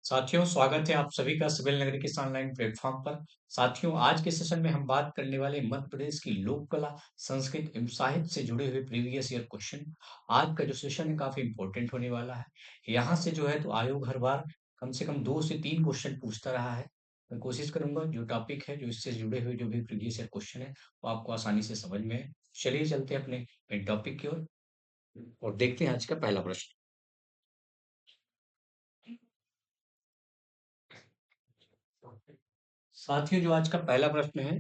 साथियों, स्वागत है आप सभी का सिविल नगरी के इस ऑनलाइन प्लेटफॉर्म पर। साथियों, आज के सेशन में हम बात करने वाले मध्य प्रदेश की लोक कला, संस्कृत एवं साहित्य से जुड़े हुए प्रीवियस ईयर क्वेश्चन। आज का जो सेशन है काफी इंपॉर्टेंट होने वाला है। यहाँ से जो है तो आयोग हर बार कम से कम 2 से 3 क्वेश्चन पूछता रहा है। मैं कोशिश करूंगा जो टॉपिक है, जो इससे जुड़े हुए जो भी प्रीवियस ईयर क्वेश्चन है, वो आपको आसानी से समझ में आए। चलिए चलते हैं अपने मेन टॉपिक की ओर और देखते हैं आज का पहला प्रश्न। साथियों, जो आज का पहला प्रश्न है,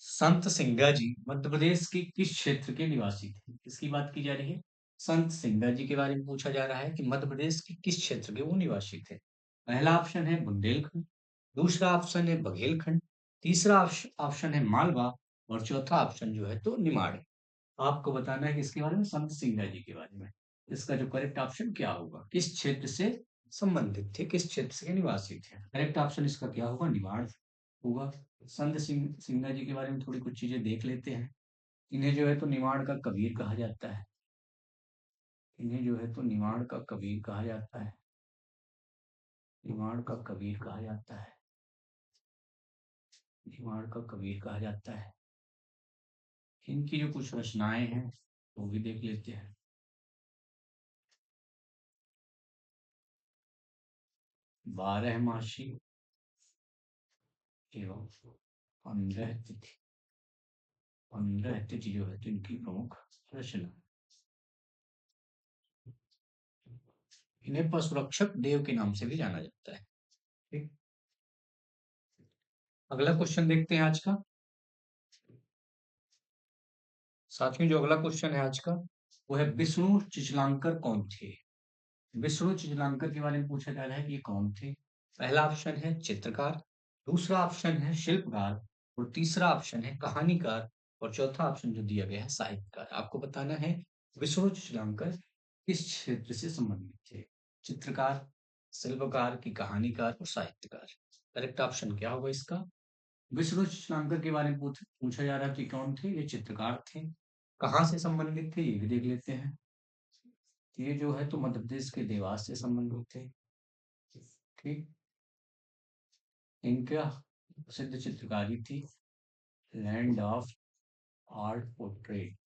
संत सिंगा जी मध्य प्रदेश के किस क्षेत्र के निवासी थे? किसकी बात की जा रही है? संत सिंगा जी के बारे में पूछा जा रहा है कि मध्य प्रदेश के किस क्षेत्र के वो निवासी थे। पहला ऑप्शन है बुंदेलखंड, दूसरा ऑप्शन है बघेलखंड, तीसरा ऑप्शन है मालवा और चौथा ऑप्शन जो है तो निमाड़। आपको बताना है कि इसके बारे में, संत सिंगा जी के बारे में। इसका जो करेक्ट ऑप्शन क्या होगा, किस क्षेत्र से संबंधित थे, किस क्षेत्र के निवासी थे? करेक्ट ऑप्शन इसका क्या होगा? निमाड़ होगा। सिंगा जी के बारे में थोड़ी कुछ चीजें देख लेते हैं। इन्हें जो है तो निमाड़ का कबीर कहा जाता है। इन्हें जो है तो निमाड़ का कबीर कहा जाता है। निमाड़ का कबीर कहा जाता है। निमाड़ का कबीर कहा जाता है। इनकी जो कुछ रचनाएं हैं वो भी देख लेते हैं। बारहमासी एवं 15 तिथि। 15 तिथि जो है तो इनकी प्रमुख रचना। इन्हें पशुरक्षक देव के नाम से भी जाना जाता है। ठीक। अगला क्वेश्चन देखते हैं आज का। साथियों, जो अगला क्वेश्चन है आज का, वो है विष्णु चिचलांकर कौन थे? विष्णु चिचलांकर के बारे में पूछा जा रहा है कि ये कौन थे। पहला ऑप्शन है चित्रकार, दूसरा ऑप्शन है शिल्पकार और तीसरा ऑप्शन है कहानीकार और चौथा ऑप्शन जो दिया गया है साहित्यकार। आपको बताना है विष्णु चिचलांकर किस क्षेत्र से संबंधित थे। चित्रकार, शिल्पकार की कहानीकार और साहित्यकार। करेक्ट ऑप्शन क्या होगा इसका? विष्णु चिचलांकर के बारे में पूछा जा रहा है कि कौन थे। ये चित्रकार थे। कहाँ से संबंधित थे ये भी देख लेते हैं। ये जो है तो मध्य प्रदेश के देवास से संबंधित थे। ठीक। इनका प्रसिद्ध चित्रकारी थी लैंड ऑफ आर्ट पोर्ट्रेट।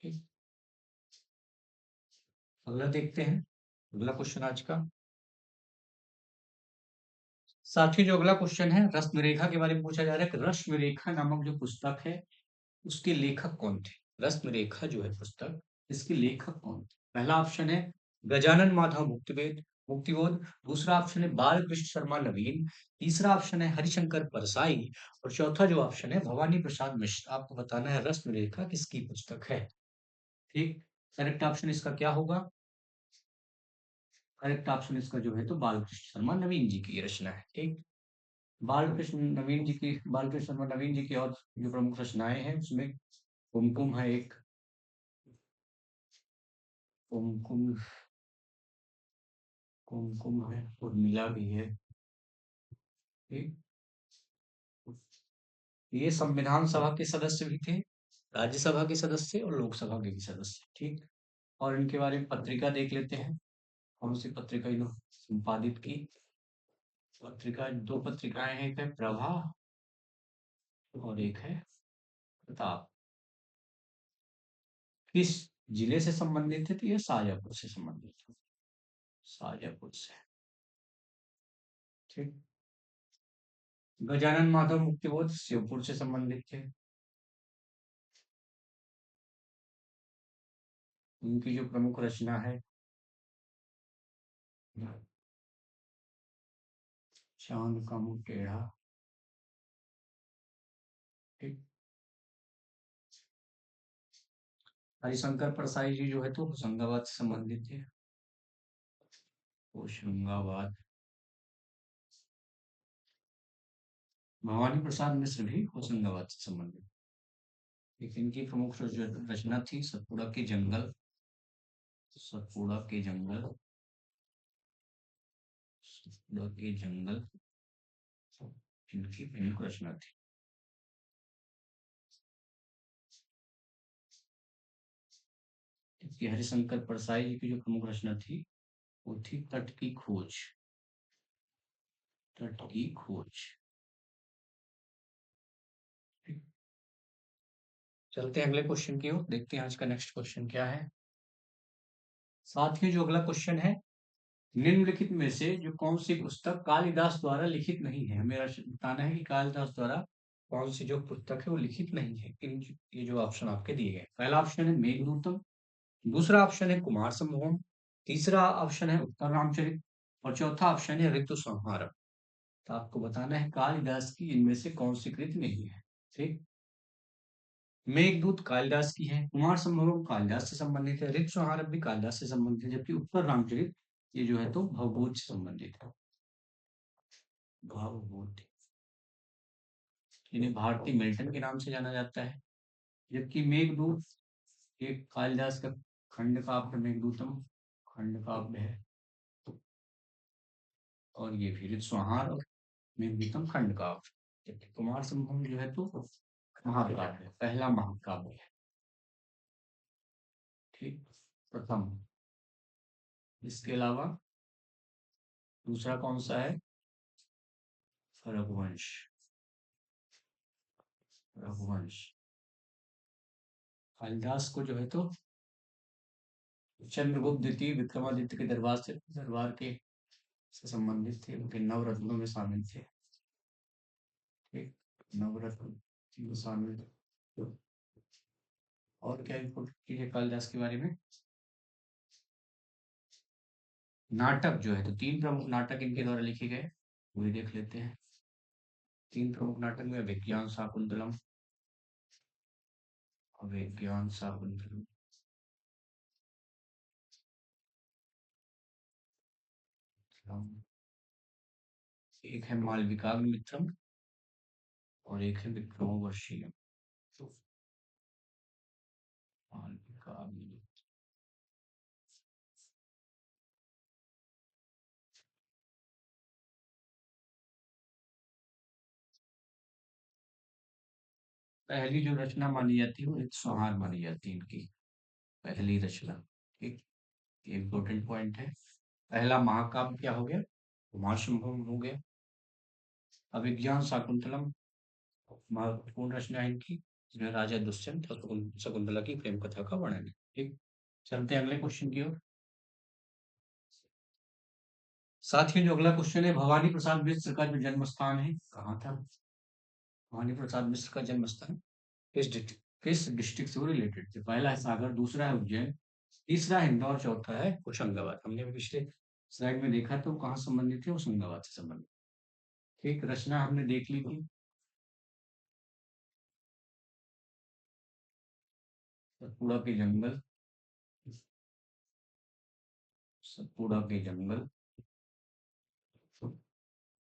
ठीक। अगला देखते हैं। अगला क्वेश्चन आज का। साथियों, जो अगला क्वेश्चन है रश्मि रेखा के बारे में पूछा जा रहा है कि रश्मि रेखा नामक जो पुस्तक है उसके लेखक कौन थे? रश्मि रेखा जो है पुस्तक, इसके लेखक कौन थे? पहला ऑप्शन है गजानन माधव मुक्तिबोध, दूसरा ऑप्शन है बालकृष्ण शर्मा नवीन, तीसरा ऑप्शन है हरिशंकर परसाई और चौथा जो ऑप्शन है भवानी प्रसाद मिश्र। आपको बताना है रश्मि रेखा किसकी पुस्तक है। ठीक। करेक्ट ऑप्शन इसका क्या होगा? करेक्ट ऑप्शन इसका जो है तो बालकृष्ण शर्मा नवीन जी की रचना है। ठीक। बालकृष्ण शर्मा नवीन जी की और जो प्रमुख रचनाएं हैं उसमें कुमकुम है एक। कुमकुम, कुमकुम है, उर्मिला भी है। ठीक। ये संविधान सभा के सदस्य भी थे, राज्यसभा के सदस्य और लोकसभा के भी सदस्य। ठीक। और इनके बारे में पत्रिका देख लेते हैं। कौन सी पत्रिका इन्होंने संपादित की? पत्रिका, दो पत्रिकाएं हैं, एक है प्रभा और एक है प्रताप। किस जिले से संबंधित थे? तो ये शाजापुर से संबंधित थे। शाजापुर से। ठीक। गजानन माधव मुक्तिबोध शिवपुर से संबंधित थे। उनकी जो प्रमुख रचना है चांद का मुंह टेढ़ा। ठीक। हरिशंकर परसाई जी जो है तो होशंगाबाद से संबंधित थे। होशंगाबाद। भवानी प्रसाद मिश्र भी होशंगाबाद से संबंधित। एक इनकी प्रमुख रचना थी सतपुड़ा के जंगल। सतपुड़ा के जंगल। सतपुड़ा के जंगल इनकी प्रमुख रचना थी। जबकि हरिशंकर परसाई जी की जो प्रमुख रचना थी वो थी तट की खोज। तट की खोज। चलते हैं अगले क्वेश्चन की ओर, देखते हैं आज का नेक्स्ट क्वेश्चन क्या है। साथ ही जो अगला क्वेश्चन है, निम्नलिखित में से जो कौन सी पुस्तक कालिदास द्वारा लिखित नहीं है। हमें बताना है कि कालिदास द्वारा कौन सी जो पुस्तक है वो लिखित नहीं है। ये जो ऑप्शन आपके दिए गए, पहला ऑप्शन है मेघदूतम, दूसरा ऑप्शन है कुमार संभवम, तीसरा ऑप्शन है उत्तर रामचरित और चौथा ऑप्शन है ऋतु संहारम। तो आपको बताना है कालिदास की इनमें से कौन सी कृति नहीं है। ठीक, मेघदूत कालिदास की है, कुमार संभवम कालिदास से संबंधित है, ऋतु संहारक भी कालिदास से संबंधित है, जबकि उत्तर रामचरित ये जो है तो भवभूत से संबंधित है। भवभूत, इन्हें भारती मिल्टन के नाम से जाना जाता है। जबकि मेघदूत एक कालिदास का खंड काव्य, मेघदूतम खंड काव्य है, और ये भी ऋतु संहार और मेघदूतम खंड काव्य। जबकि कुमार संभवम जो है तो महाकाव्य है, पहला महाकाव्य है। ठीक, प्रथम। इसके अलावा दूसरा कौन सा है, रघुवंश। रघुवंश कालिदास को जो है तो चंद्रगुप्त द्वितीय विक्रमादित्य के दरबार के से संबंधित थे, उनके नवरत्नों में शामिल थे। ठीक, नवरत्न में शामिल थे। और क्या इम्पोर्टेंट चीज है कालिदास के बारे में, नाटक जो है तो तीन प्रमुख नाटक इनके द्वारा लिखे गए, वो भी देख लेते हैं। तीन प्रमुख नाटक में अभिज्ञान शाकुंतलम, अभिज्ञान शाकुंतलम, एक है मालविकाग्निमित्रम और एक है विक्रमोर्वशीयम। मालविकाग्निमित्रम, पहली जो रचना मानी जाती है वो ऋतु संहार मानी जाती है इनकी पहली रचना। ठीक, ये इम्पोर्टेंट पॉइंट है। पहला महाकाव्य क्या हो गया, कुमार संभवम हो गया। अभिज्ञान शाकुंतलम महत्वपूर्ण रचना है इनकी, जिसमें राजा दुष्यंत और शकुंतला की प्रेम कथा का वर्णन है। ठीक, चलते हैं अगले क्वेश्चन की ओर। साथ ही जो अगला क्वेश्चन है, भवानी प्रसाद मिश्र का जो जन्म स्थान है कहाँ था। भवानी प्रसाद मिश्र का जन्म स्थान किस डिस्ट्रिक्ट से वो रिलेटेड थे। पहला है सागर, दूसरा है उज्जैन, तीसरा है इंदौर, चौथा है होशंगाबाद। हमने भी पिछले स्लाइड में देखा था वो कहाँ संबंधित थे, होशंगाबाद से संबंधित। ठीक, रचना हमने देख ली थी, सतपुड़ा के जंगल, सतपुड़ा के जंगल,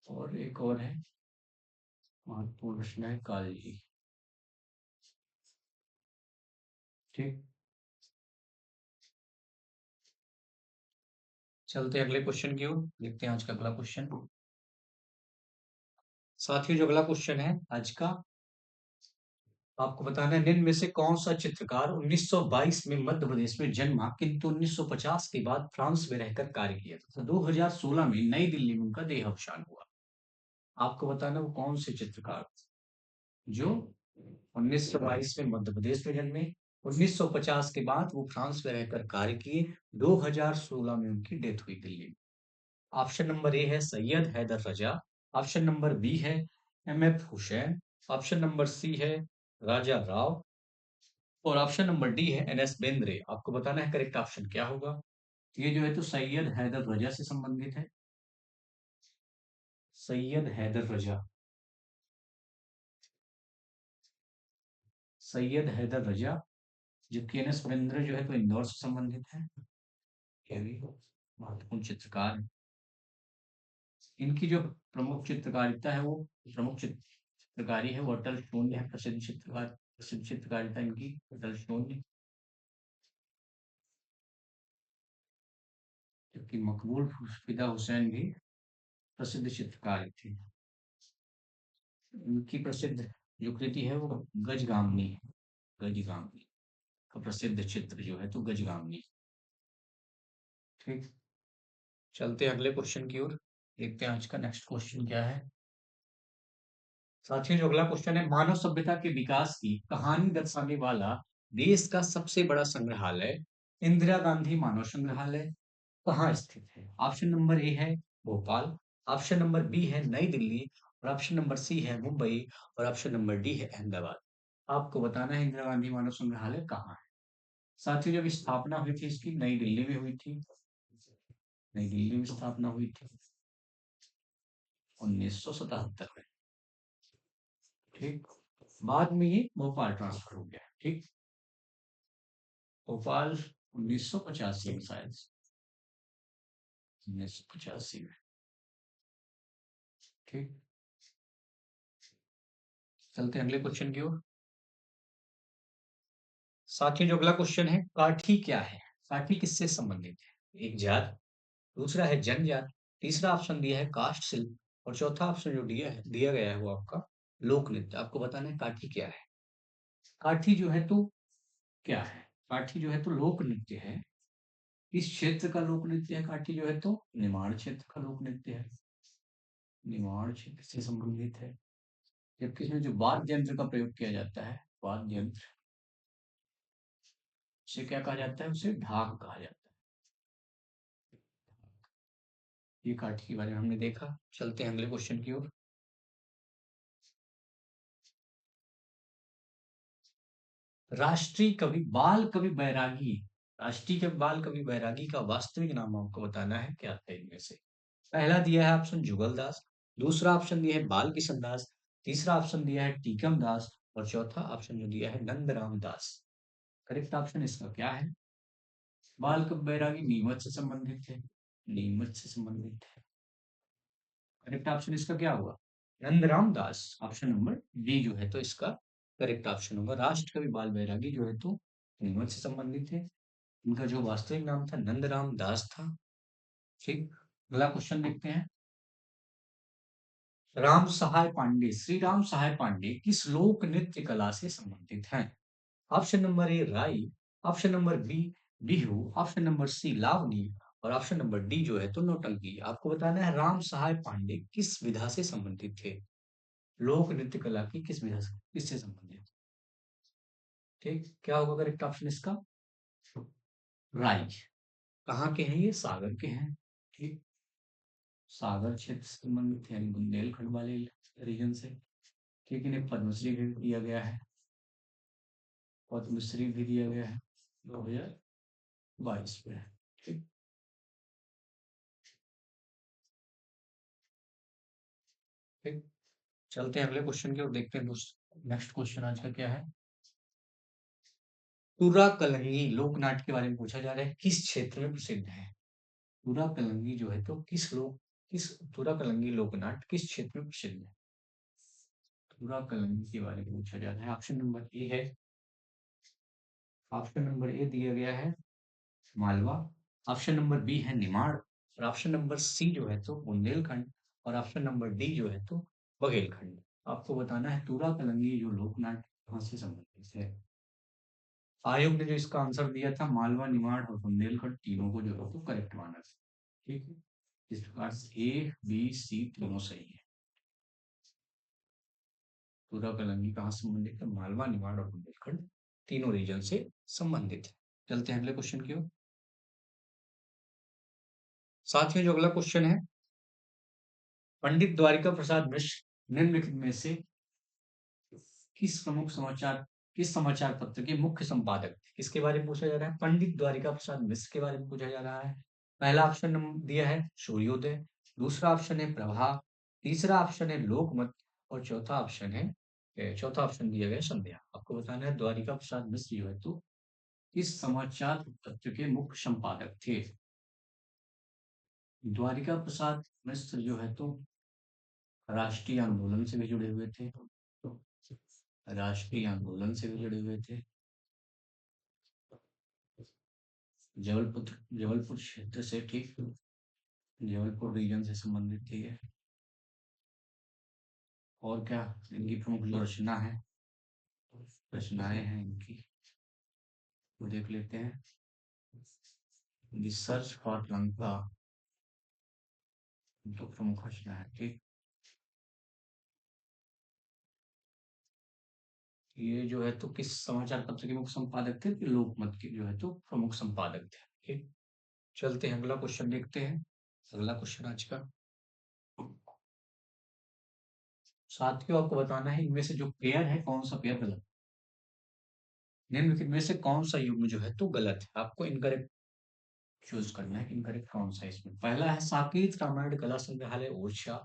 और एक और है महत्वपूर्ण रचना है कालजी। ठीक, चलते हैं अगले क्वेश्चन की ओर, देखते हैं आज का अगला क्वेश्चन। साथियों जो अगला क्वेश्चन है आज का, आपको बताना है निम्न में से कौन सा चित्रकार 1922 में मध्य प्रदेश में जन्मा किंतु 1950 के बाद फ्रांस में रहकर कार्य किया था। 2016 में नई दिल्ली में उनका देहावसान हुआ। आपको बताना वो कौन से चित्रकार जो 1922 में मध्य प्रदेश में जन्मे, 1950 के बाद वो फ्रांस में रहकर कार्य किए, 2016 में उनकी डेथ हुई दिल्ली में। ऑप्शन नंबर ए है Syed Haider Raza, option number B है M F. Hussain, option number C है राजा राव, और ऑप्शन नंबर डी है एन.एस. बेंद्रे। आपको बताना है करेक्ट ऑप्शन क्या होगा। ये जो है तो सैयद हैदर रजा से संबंधित है, सैयद हैदर रजा, सैयद हैदर रजा। जबकि एन.एस. बेंद्रे जो है तो इंदौर से संबंधित है, ये भी महत्वपूर्ण चित्रकार है। इनकी जो प्रमुख चित्रकारिता है वो प्रमुख चित्रकारी है वो अटल शून्य है, प्रसिद्ध चित्रकारिता इनकी अटल शून्य। जबकि मकबूल फिदा हुसैन भी प्रसिद्ध चित्रकार थे। उनकी प्रसिद्ध जो कृति है वो गजगामनी है, गजगामनी। का प्रसिद्ध चित्र जो है तो गजगामनी। ठीक, चलते हैं अगले क्वेश्चन की ओर। देखते हैं आज का नेक्स्ट क्वेश्चन क्या है। साथियों, जो अगला क्वेश्चन है, मानव सभ्यता के विकास की कहानी दर्शाने वाला देश का सबसे बड़ा संग्रहालय इंदिरा गांधी मानव संग्रहालय कहाँ स्थित है? ऑप्शन नंबर ए है भोपाल, ऑप्शन नंबर बी है नई दिल्ली, और ऑप्शन नंबर सी है मुंबई, और ऑप्शन नंबर डी है अहमदाबाद। आपको बताना है इंदिरा गांधी मानव संग्रहालय कहाँ है। साथियों, जब स्थापना हुई थी इसकी, नई दिल्ली में हुई थी। नई दिल्ली में स्थापना हुई थी 1977 में। ठीक, बाद में ये भोपाल ट्रांसफर हो गया। ठीक, भोपाल 1985 में, शायद 1985 में। ठीक, चलते हैं अगले क्वेश्चन की ओर। साथियों, जो अगला क्वेश्चन है, काठी क्या है? काठी किससे संबंधित है? एक जात, दूसरा है जनजात, तीसरा ऑप्शन दिया है काष्ठ शिल्प, और चौथा ऑप्शन जो दिया गया है वो आपका लोक नृत्य। आपको बताना है काठी क्या है। काठी जो है तो क्या है? काठी जो है तो लोक नृत्य है। इस क्षेत्र का लोक नृत्य है। काठी जो है तो निमाड़ क्षेत्र का लोक नृत्य है। निमाड़ क्षेत्र से संबंधित है। जबकि इसमें जो वाद्य यंत्र का प्रयोग किया जाता है, वाद्य यंत्र, उसे क्या कहा जाता है? उसे ढाक कहा जाता है। ये काठी के बारे में हमने देखा। चलते हैं अगले क्वेश्चन की ओर। राष्ट्रीय कवि बाल कवि बैरागी, राष्ट्रीय कवि बाल कवि बैरागी का वास्तविक नाम आपको बताना है। क्या था इनमें से? पहला दिया है ऑप्शन जुगल दास, दूसरा ऑप्शन दिया है बाल किशन दास, तीसरा ऑप्शन दिया है टीकम दास, और चौथा ऑप्शन जो दिया है नंदराम दास। करेक्ट ऑप्शन इसका क्या है? बाल कवि बैरागी नीमच से संबंधित है। नीमच से संबंधित है। करेक्ट ऑप्शन इसका क्या हुआ? नंदराम दास। ऑप्शन नंबर डी जो है तो इसका करेक्ट ऑप्शन होगा। राष्ट्रकवि बाल बैरागी जो है तो नीमच से संबंधित है। इनका जो वास्तविक नाम था नंदराम दास था। ठीक, अगला क्वेश्चन देखते हैं। राम सहाय पांडे, श्री राम सहाय पांडे किस लोक नृत्य कला से संबंधित हैं? Option number A Rai, option number B Bihu, option number C Lavani, और ऑप्शन नंबर डी जो है तो नौटंकी। आपको बताना है राम सहाय पांडे किस विधा से संबंधित थे। लोक नृत्य कला की किस विधा से, किससे संबंधित? ठीक, क्या होगा करेक्ट ऑप्शन इसका? राई। कहाँ के हैं ये? सागर के हैं। ठीक, सागर क्षेत्र से संबंधित है, यानी बुंदेलखंड वाले रीजन से। ठीक, इन्हें पद्मश्री भी दिया गया है। पद्मश्री भी दिया गया है 2022 में। ठीक, ठीक, चलते हैं अगले क्वेश्चन की ओर। देखते हैं दोस्तों नेक्स्ट क्वेश्चन आज का क्या है। तुरा कलंगी लोक नाट्य के बारे में पूछा जा रहा है, किस क्षेत्र में प्रसिद्ध है? तुरा कलंगी जो है तो किस तुरा कलंगी लोक नाट्य किस क्षेत्र में प्रसिद्ध है? तुरा कलंगी के बारे में पूछा जा रहा है। ऑप्शन नंबर ए है, ऑप्शन नंबर ए दिया गया है मालवा, ऑप्शन नंबर बी है निमाड़, और ऑप्शन नंबर सी जो है तो बुंदेलखंड, और ऑप्शन नंबर डी जो है तो बघेलखंड। आपको बताना है तुरा कलंगी जो लोक नाट्य कहाँ से संबंधित है। आयोग ने जो इसका आंसर दिया था मालवा, निमाड़ और बुंदेलखंड, तीनों को जो है तो करेक्ट माना था। ठीक है, इस प्रकार से ए बी सी तीनों सही है। तुरा कलंगी कहाँ से संबंधित है? मालवा, निमाड़ और बुंदेलखंड तीनों रीजन से संबंधित है। चलते हैं अगले क्वेश्चन की ओर। साथ में जो अगला क्वेश्चन है, पंडित द्वारिका प्रसाद मिश्र निम्नलिखित में से किस समाचार पत्र के मुख्य संपादक थे? किसके बारे में पूछा जा रहा है? पंडित द्वारिका प्रसाद मिश्र के बारे में पूछा जा रहा है। पहला ऑप्शन दिया है सूर्योदय, दूसरा ऑप्शन है प्रभा, तीसरा ऑप्शन है लोकमत, और चौथा ऑप्शन दिया गया संध्या। आपको बताना है द्वारिका प्रसाद मिश्र जो है तो किस समाचार पत्र के मुख्य संपादक थे? द्वारिका प्रसाद मिश्र जो है तो राष्ट्रीय आंदोलन से भी जुड़े हुए थे। राष्ट्रीय आंदोलन से भी जुड़े हुए थे। जबलपुर जबलपुर क्षेत्र से, ठीक, जबलपुर रीजन से संबंधित थी ये। और क्या इनकी प्रमुख जो रचनाएं हैं इनकी? वो देख लेते हैं। सर्च फॉर लंका जो प्रमुख रचना है, ठीक। ये जो है तो किस समाचार पत्र के मुख्य संपादक थे? तो लोकमत के जो है तो प्रमुख संपादक थे, ठीक। चलते हैं अगला क्वेश्चन देखते हैं। अगला क्वेश्चन आज का, साथियों आपको बताना है इनमें से जो पेयर है कौन सा पेयर गलत, निम्नलिखित में से कौन सा युग्म जो है तो गलत है। आपको इनकरेक्ट चूज करना है, इनकरेक्ट कौन सा है इसमें। पहला है साकेत रामायण कला संग्रहालय ओरछा,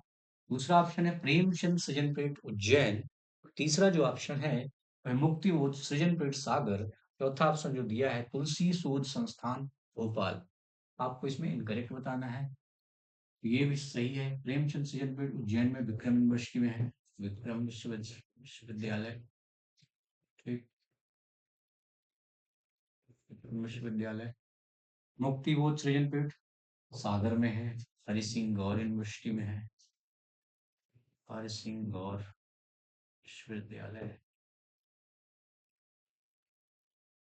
दूसरा ऑप्शन है प्रेमचंद सृजनपीठ उज्जैन, तीसरा जो ऑप्शन है वह मुक्ति बोध सृजनपीठ सागर, चौथा ऑप्शन जो दिया है तुलसी शोध संस्थान भोपाल। आपको इसमें इनकरेक्ट बताना है। ये भी सही है, प्रेमचंद सृजनपीठ उज्जैन में विक्रम यूनिवर्सिटी में है, विक्रम विश्वविद्यालय, ठीक, विक्रम विश्वविद्यालय। मुक्ति बोध सृजनपीठ सागर में है, हरि सिंह गौर यूनिवर्सिटी में है, हरि सिंह गौर विश्वविद्यालय।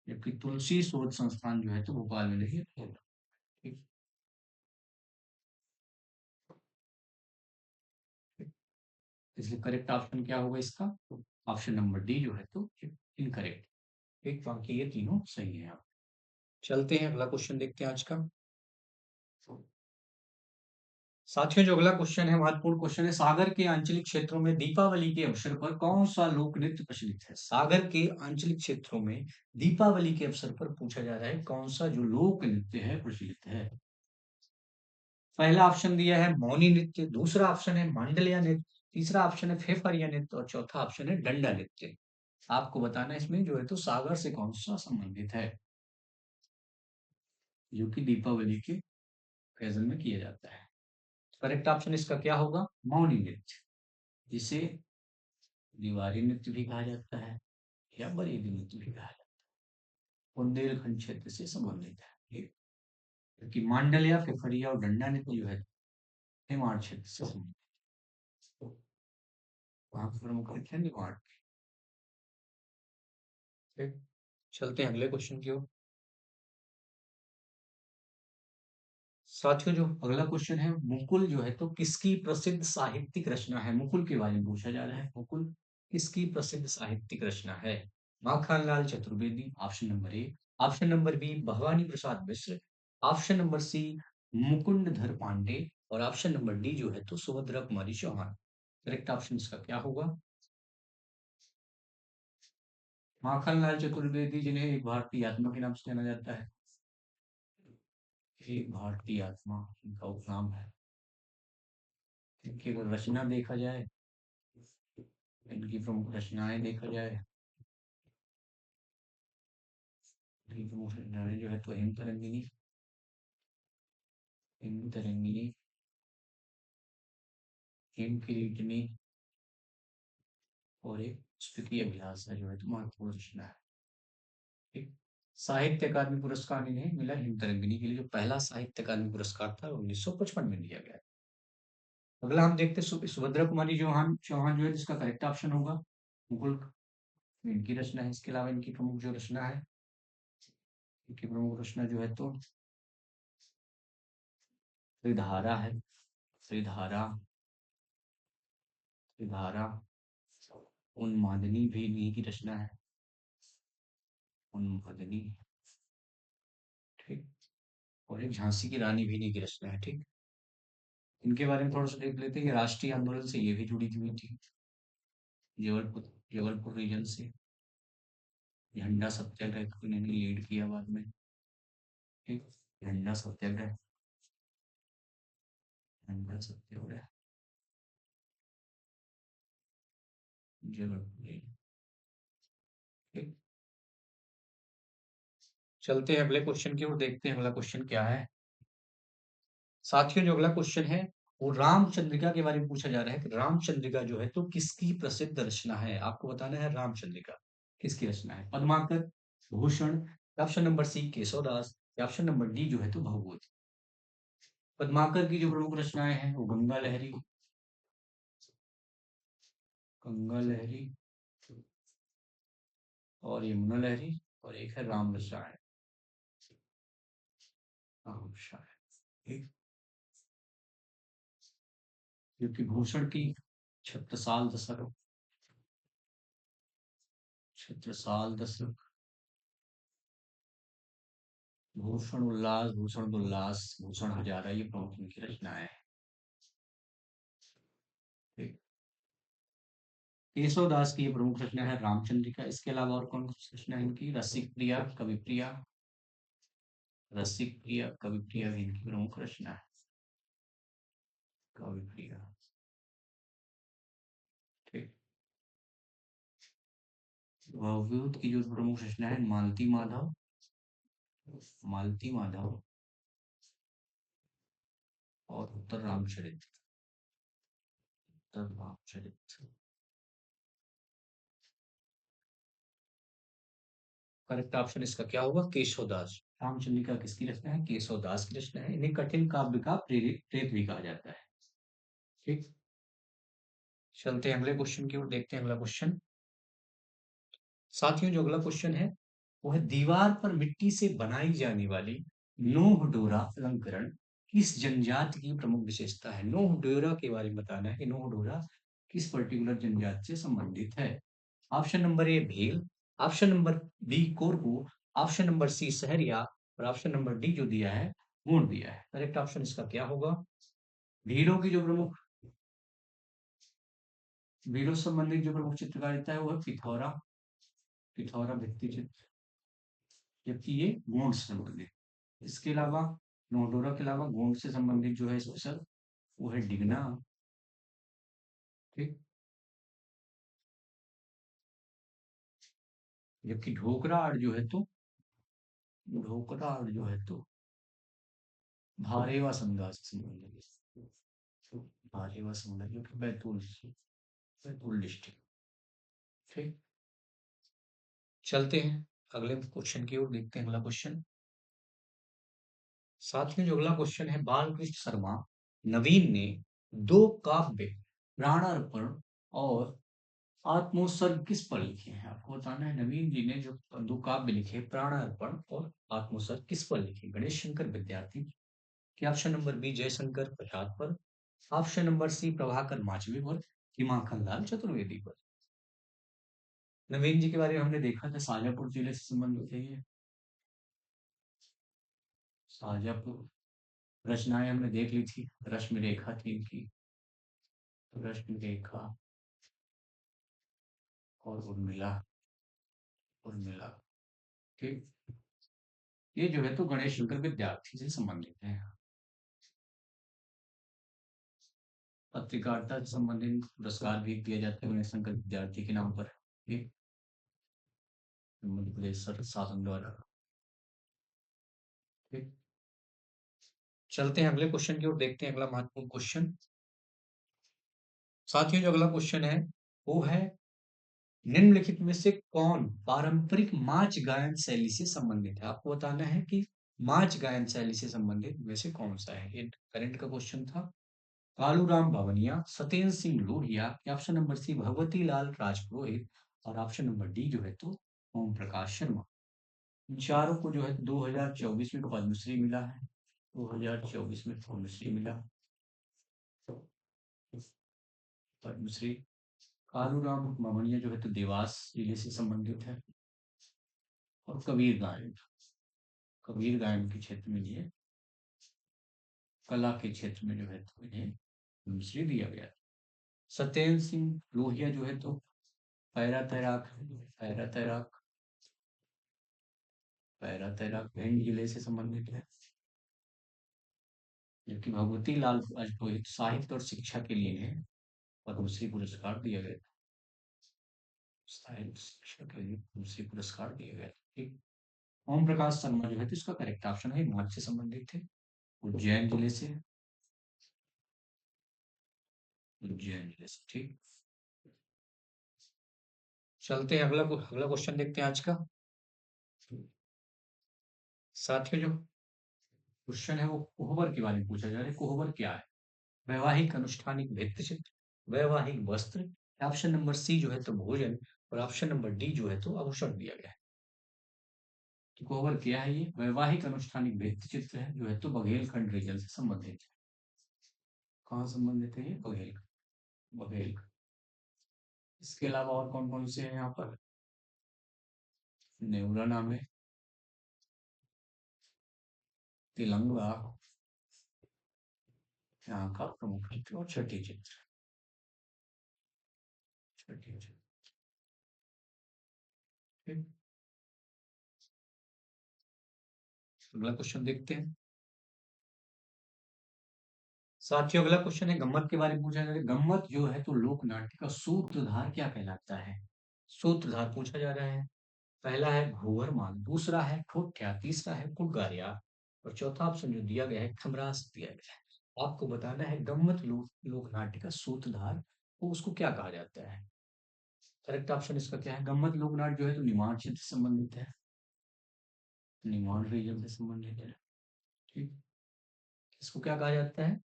जबकि तुलसी शोध संस्थान जो है तो भोपाल में नहीं है, ठीक। इसलिए करेक्ट ऑप्शन क्या होगा इसका? ऑप्शन नंबर डी जो है तो इनकरेक्ट, ठीक। बाकी ये तीनों सही है। आप चलते हैं अगला क्वेश्चन देखते हैं आज का। साथियों जो अगला क्वेश्चन है महत्वपूर्ण क्वेश्चन है, सागर के आंचलिक क्षेत्रों में दीपावली के अवसर पर कौन सा लोक नृत्य प्रचलित है? सागर के आंचलिक क्षेत्रों में दीपावली के अवसर पर पूछा जा रहा है कौन सा जो लोक नृत्य है प्रचलित है। पहला ऑप्शन दिया है मौनी नृत्य, दूसरा ऑप्शन है मांडलिया नृत्य, तीसरा ऑप्शन है फेफरिया नृत्य और चौथा ऑप्शन है डंडा नृत्य। आपको बताना है इसमें जो है तो सागर से कौन सा संबंधित है, जो कि दीपावली के फैजन में किया जाता है। करेक्ट ऑप्शन इसका क्या होगा? मौनी नृत्य, जिसे दीवारी नृत्य भी कहा जाता है या बरेली नृत्य भी कहा जाता है, बुंदेलखंड क्षेत्र से संबंधित है ये। क्योंकि मांडलिया फेफरिया और डंडा नृत्य जो है निमाड़ क्षेत्र से संबंधित है। वहां पर प्रमुख नृत्य है निमाड़। ठीक। चलते हैं अगले क्वेश्चन की ओर। साथियों जो अगला क्वेश्चन है, मुकुल जो है तो किसकी प्रसिद्ध साहित्यिक रचना है? मुकुल के बारे में पूछा जा रहा है, मुकुल किसकी प्रसिद्ध साहित्यिक रचना है? Makhanlal Chaturvedi option number A, option number B Bhavani Prasad Mishra, option number C Mukundadhar Pandey और ऑप्शन नंबर डी जो है तो सुभद्रा कुमारी चौहान। करेक्ट ऑप्शन इसका क्या होगा? माखनलाल चतुर्वेदी जिन्हें एक भारतीय आत्मा के नाम से जाना जाता है, एक भारतीय आत्मा इनका उपनाम है। इनकी अगर रचना देखा जाए, इनकी प्रमुख रचनाएं देखा जाए, इनकी प्रमुख रचनाएं जो है तो हिम तरंगिनी, हिम तरंगिनी, हिम किरीटनी और एक स्तुति अभिलाष है जो है तो महत्वपूर्ण रचना है, ठीक। साहित्य अकादमी पुरस्कार इन्हें मिला हिम तरंगिनी के लिए, जो पहला साहित्य अकादमी पुरस्कार था 1955 में दिया गया। अगला हम देखते हैं सुभद्रा कुमारी चौहान, चौहान जो है जिसका करेक्ट ऑप्शन होगा मुकुल, इनकी रचना है। इसके अलावा इनकी प्रमुख जो रचना है, इनकी प्रमुख रचना जो है तो त्रिधारा है, त्रिधारा, त्रिधारा, उन्मादनी भी इन्हीं की रचना है, उन्मादनी, ठीक। और एक झांसी की रानी भी इन्हीं की रचना है, ठीक। इनके बारे में थोड़ा सा देख लेते हैं। ये राष्ट्रीय आंदोलन से ये भी जुड़ी हुई थी, जबलपुर, जबलपुर रीजन से झंडा सत्याग्रह को इन्होंने लीड किया बाद में, ठीक। झंडा सत्याग्रह, झंडा सत्याग्रह, जबलपुर, ठीक। चलते हैं अगले क्वेश्चन की ओर, देखते हैं अगला क्वेश्चन क्या है। साथियों जो अगला क्वेश्चन है वो रामचंद्रिका के बारे में पूछा जा रहा है कि रामचंद्रिका जो है तो किसकी प्रसिद्ध रचना है। आपको बताना है रामचंद्रिका किसकी रचना है। Padmakar, Bhushan, option number C Keshavdas, option number D जो है तो भगवत। पद्माकर की जो प्रमुख रचनाएं हैं वो गंगा लहरी, गंगा लहरी और यमुना लहरी, और एक है राम रसायन। राम रसायन, ठीक। क्योंकि भूषण की छत्रसाल दशक, छत्रसाल दशक, भूषण उल्लास, भूषण हजारा, ये प्रमुख इनकी रचनाएं हैं, ठीक। केशव दास की ये प्रमुख रचना है रामचंद्रिका। इसके अलावा और कौन सी रचना है इनकी? रसिक प्रिया, कवि प्रिया, रसिक प्रिया, कवि प्रिया भी इनकी प्रमुख रचना है, कवि प्रिया, ठीक। भवभूत की जो प्रमुख रचना है मालती माधव, मालती माधव और उत्तर रामचरित, उत्तर रामचरित। करेक्ट ऑप्शन इसका क्या होगा? केशवदास। रामचंद्रिका किसकी रचना है? केशवदास की रचना है। इन्हें कठिन काव्य का प्रेत भी कहा जाता है, ठीक। चलते हैं अगले क्वेश्चन की ओर, देखते हैं अगला क्वेश्चन। साथियों, जो अगला क्वेश्चन है वो है, दीवार पर मिट्टी से बनाई जाने वाली नोह डोरा अलंकरण किस जनजाति की प्रमुख विशेषता है? नोह डोरा के बारे में बताना है कि नोह डोरा किस पर्टिकुलर जनजाति से संबंधित है। Option number A Bhil, option number B Korku, option number C Sahariya और ऑप्शन नंबर डी जो दिया है गोंड दिया है। करेक्ट ऑप्शन इसका क्या होगा? भीलों की जो प्रमुख, भीलों से संबंधित जो प्रमुख चित्रकारिता है वो है पिथौरा, पिथौरा भित्ति चित्र, जबकि ये गोंड से संबंधित। इसके अलावा नोडोरा के अलावा गोंड से संबंधित जो है स्पेशल वो है डिगना, ठीक। जबकि ढोकरा आर्ट जो है तो, ढोकरा आर्ट जो है तो भारेवा समुदाय से संबंधित, भारेवा समुदाय जो कि बैतूल, बैतूल डिस्ट्रिक्ट, ठीक। चलते हैं अगले क्वेश्चन की ओर, देखते हैं अगला क्वेश्चन। साथ में जो अगला क्वेश्चन है, बालकृष्ण शर्मा नवीन ने दो काव्य प्राणार्पण और आत्मोत्सर्ग किस पर लिखे हैं? आपको बताना है नवीन जी ने जो दो काव्य लिखे प्राणार्पण और आत्मोत्सर्ग किस पर लिखे? गणेश शंकर विद्यार्थी के, option number B Jaishankar Prasad पर, option number C Prabhakar Machwe पर, कि माखन लाल चतुर्वेदी पर। नवीन जी के बारे में हमने देखा था शाजापुर जिले से संबंधित है ये, शाजापुर। रचनाएं हमने देख ली थी, रश्मि रेखा थी इनकी, रश्मि रेखा और उर्मिला, उर्मिला, ठीक। ये जो है तो गणेश शंकर विद्यार्थी से संबंधित है। पत्रकारिता से संबंधित पुरस्कार भी दिया जाता है गणेश शंकर विद्यार्थी के नाम पर, ठीक, मध्य प्रदेश शासन द्वारा, ठीक। चलते हैं अगले क्वेश्चन की ओर, देखते हैं अगला महत्वपूर्ण क्वेश्चन। साथियों, जो अगला क्वेश्चन है वो है, निम्नलिखित में से कौन पारंपरिक माच गायन शैली से संबंधित है? आपको बताना है कि माच गायन शैली से संबंधित में से कौन सा है। ये करंट का क्वेश्चन था। Kaluram Bhavnia, Satyendra Singh Lohia, option number C Bhagwati Lal Rajpurohit और ऑप्शन नंबर डी जो है तो ओम प्रकाश शर्मा। इन चारों को जो है 2024 में पद्मश्री मिला है, 2024 में पद्मश्री मिला, पद्मश्री। कालूराम भवनिया जो है तो देवास जिले से संबंधित है, और कबीर गायन, कबीर गायन के क्षेत्र में ये कला के क्षेत्र में जो है तो इन्हें पद्मश्री दिया गया। सत्येंद्र सिंह लोहिया जो है तो पैरा तैराक, पैरा तैराक, पैरा तैराक भिंड जिले से संबंधित है। जबकि भगवती लाल राजपुरोहित साहित्य और शिक्षा के लिए इन्हें पद्मश्री पुरस्कार दिया गया, साहित्य शिक्षा के लिए पद्मश्री पुरस्कार दिया गया, ठीक। ओम प्रकाश शर्मा जो है तो इसका करेक्ट ऑप्शन है, नाच से संबंधित थे, उज्जैन जिले से, उज्जैन जिले से, ठीक। चलते हैं अगला अगला क्वेश्चन देखते हैं आज का। साथियों, जो क्वेश्चन है वो कोहबर के बारे में पूछा जा रहा है। कोहबर क्या है? वैवाहिक अनुष्ठानिक भित्ति चित्र, वैवाहिक वस्त्र, ऑप्शन नंबर सी जो है तो भोजन और ऑप्शन नंबर डी जो है तो आभूषण दिया गया है। कवर किया है ये वैवाहिक अनुष्ठानिक भित्ति चित्र है जो है तो बघेलखंड रीजन से संबंधित है। कहाँ संबंधित है ये? बघेल। इसके अलावा और कौन कौन से हैं यहाँ पर? नेवरा नाम है, तिलंगा यहाँ का प्रमुख चित्र और छठी चित्र। छठी चित्र, ठीक। अगला क्वेश्चन देखते हैं। साथियों अगला क्वेश्चन है गम्मत के बारे में पूछा जा रहा है। गम्मत जो है तो लोक नाट्य का सूत्रधार क्या कहलाता है? सूत्रधार पूछा जा रहा है। पहला है भूवरमान, दूसरा है ठोठ्या, तीसरा है कुटगारिया और चौथा ऑप्शन जो दिया गया है खमरास दिया गया है। आपको बताना है गम्मत लोक नाट्य का सूत्रधार वो उसको क्या कहा जाता है। करेक्ट ऑप्शन इसका क्या है? गम्मत लोक नाट्य जो है तो निमाड़ क्षेत्र से संबंधित है, निमाड़ रीजन से संबंधित है, ठीक। इसको क्या कहा जाता है?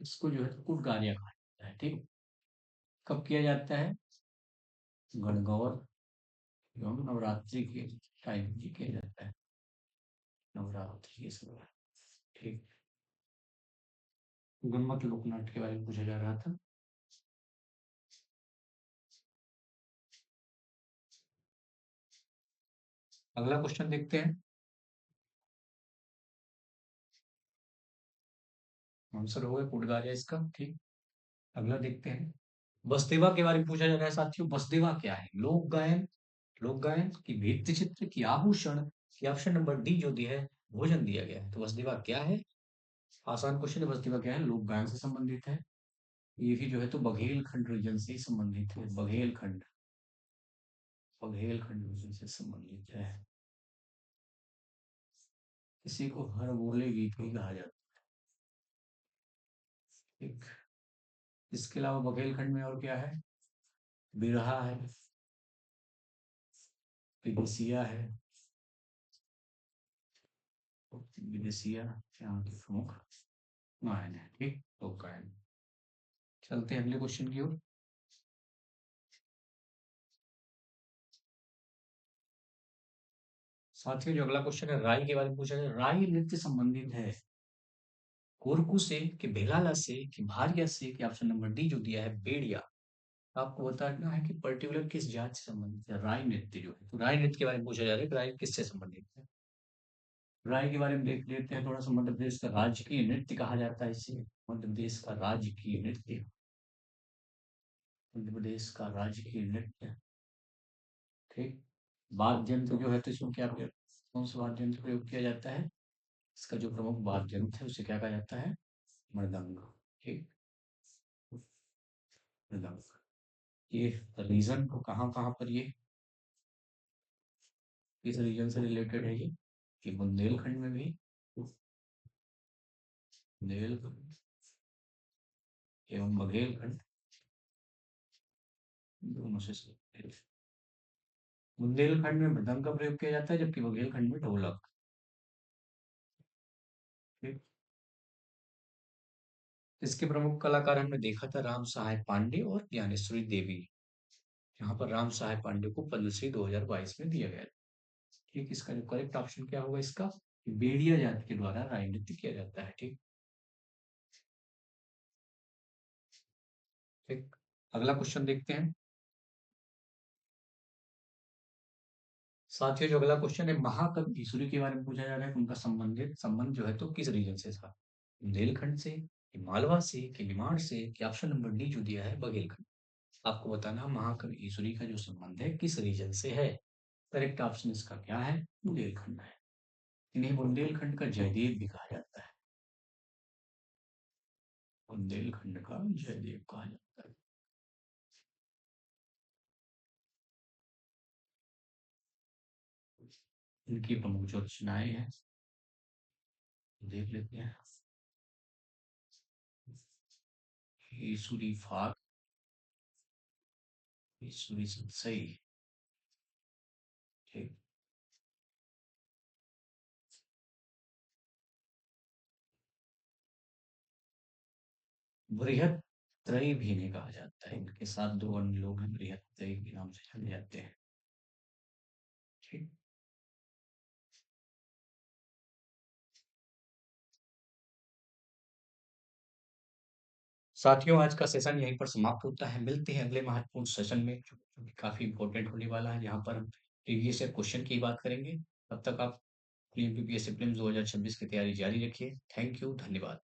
इसको जो है तो कुटगारिया कहा जाता है, ठीक। कब किया जाता है? गणगौर एवं नवरात्रि के टाइम भी किया जाता है, नवरात्रि के समय, ठीक। गम्मत लोक नाट्य के बारे में पूछा जा रहा था। अगला क्वेश्चन देखते हैं। आंसर होगा कुटगारिया इसका, ठीक। अगला देखते हैं। बसदेवा के बारे में पूछा जा रहा है साथियों। बसदेवा क्या है? लोक गायन की भित्ति चित्र की आभूषण की ऑप्शन नंबर डी जो दिया है भोजन दिया गया है। तो बसदेवा क्या है? आसान क्वेश्चन है। बसदेवा क्या है? लोक गायन से संबंधित है। ये भी जो है तो बघेलखंड रीजन से संबंधित है। बघेलखंड रीजन से संबंधित है। इसी को हर बोले गीत भी कहा जाता है, ठीक। इसके अलावा बघेलखंड में और क्या है? बिरहा है, विदेशिया है, विदेशिया यहाँ की प्रमुख गायन है, ठीक। तो गायन। चलते हैं अगले क्वेश्चन की ओर। साथियों जो अगला क्वेश्चन है राई के बारे में पूछा जाए। राई नृत्य संबंधित है कोरकू से कि भेलाला से कि भारिया से कि ऑप्शन नंबर डी जो दिया है बेड़िया। आपको बताना है कि पर्टिकुलर किस जात से संबंधित है राई नृत्य जो है। तो राई नृत्य के बारे में पूछा जा रहा है कि राई किससे संबंधित है। राय के बारे में देख लेते हैं थोड़ा सा। मध्य प्रदेश का राजकीय नृत्य कहा जाता है इसे। मध्य प्रदेश का राजकीय नृत्य, मध्य प्रदेश का राजकीय नृत्य, ठीक। वाद्य यंत्र जो है तो इसमें क्या कौन सा वाद्य यंत्र प्रयोग किया जाता है? इसका जो प्रमुख वाद्य यंत्र है उसे क्या कहा जाता है? मृदंग, ठीक। मृदंग। ये रीजन को कहाँ कहाँ पर ये किस रीजन से रिलेटेड है ये बुंदेलखंड में भी, बुंदेलखंड एवं बघेलखंड दोनों से related है। बुंदेलखंड में मृदंग का प्रयोग किया जाता है जबकि बघेलखंड में ढोलक, ठीक। इसके प्रमुख कलाकार हमने देखा था राम सहाय पांडे और ज्ञानेश्वरी देवी। यहाँ पर राम सहाय पांडे को पद्मश्री 2022 में दिया गया, ठीक। इसका जो करेक्ट ऑप्शन क्या होगा इसका? बेड़िया जाति के द्वारा राय नृत्य किया जाता है, ठीक। ठीक। अगला क्वेश्चन देखते हैं। साथियों जो अगला क्वेश्चन है महाकवि ईश्वरी के बारे में पूछा जा रहा है। उनका संबंध जो है तो किस रीजन से था? बुंदेलखंड से कि मालवा से कि निमाड़ से कि ऑप्शन नंबर डी जो दिया है बघेलखंड। आपको बताना महाकवि ईश्वरी का जो संबंध है किस रीजन से है। करेक्ट ऑप्शन इसका क्या है? बुंदेलखंड है। इन्हें बुंदेलखंड का जयदेव भी कहा जाता है। बुंदेलखंड का जयदेव कहा जाता है। इनकी प्रमुख जो रचनाएं हैं देख लेते हैं। ईश्वरी फाग, ईश्वरी सही, ठीक। बृहत्त्रयी भी इन्हें कहा जाता है। इनके साथ 2 अन्य लोग हैं, बृहत्त्रयी के नाम से जाने जाते हैं। ठीक। साथियों, आज का सेशन यहीं पर समाप्त होता है। मिलते हैं अगले महत्वपूर्ण सेशन में, जो कि काफ़ी इम्पोर्टेंट होने वाला है। यहाँ पर हम प्रीवियस ईयर क्वेश्चन की बात करेंगे। तब तक आप अपनी यूपीपीएससी प्रीलिम्स 2026 की तैयारी जारी रखिए। थैंक यू, धन्यवाद।